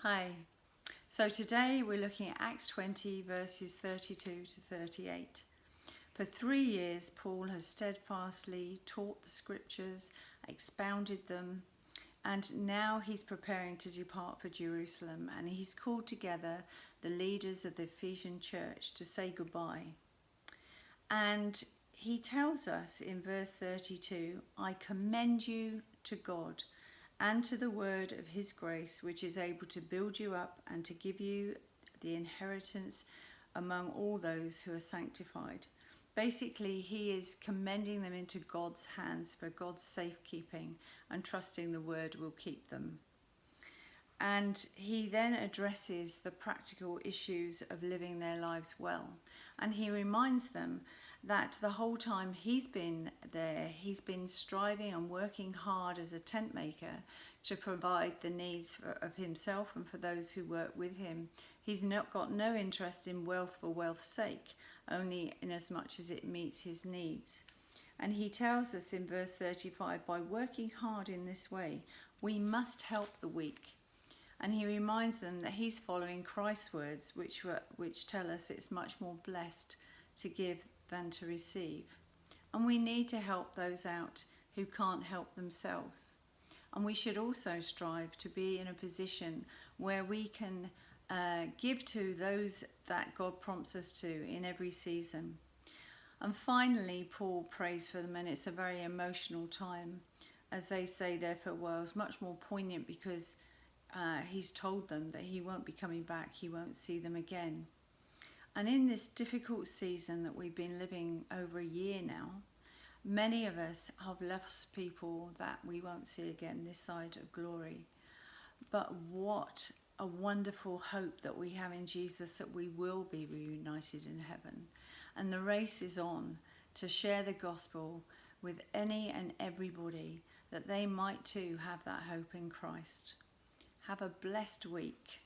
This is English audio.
Hi. So today we're looking at Acts 20 verses 32 to 38. For 3 years Paul has steadfastly taught the scriptures, expounded them, and now he's preparing to depart for Jerusalem, and he's called together the leaders of the Ephesian church to say goodbye. And he tells us in verse 32, I commend you to God and to the word of his grace, which is able to build you up and to give you the inheritance among all those who are sanctified. Basically, he is commending them into God's hands for God's safekeeping and trusting the word will keep them. And he then addresses the practical issues of living their lives well. And he reminds them that the whole time he's been there, he's been striving and working hard as a tent maker to provide the needs of himself and for those who work with him. He's not got no interest in wealth for wealth's sake, only in as much as it meets his needs. And he tells us in verse 35, by working hard in this way, we must help the weak. And he reminds them that he's following Christ's words, which tell us it's much more blessed to give than to receive. And we need to help those out who can't help themselves. And we should also strive to be in a position where we can give to those that God prompts us to in every season. And finally, Paul prays for them, and it's a very emotional time. As they say their farewells, much more poignant because he's told them that he won't be coming back, he won't see them again. And in this difficult season that we've been living over a year now, many of us have lost people that we won't see again this side of glory. But what a wonderful hope that we have in Jesus, that we will be reunited in heaven. And the race is on to share the gospel with any and everybody, that they might too have that hope in Christ. Have a blessed week.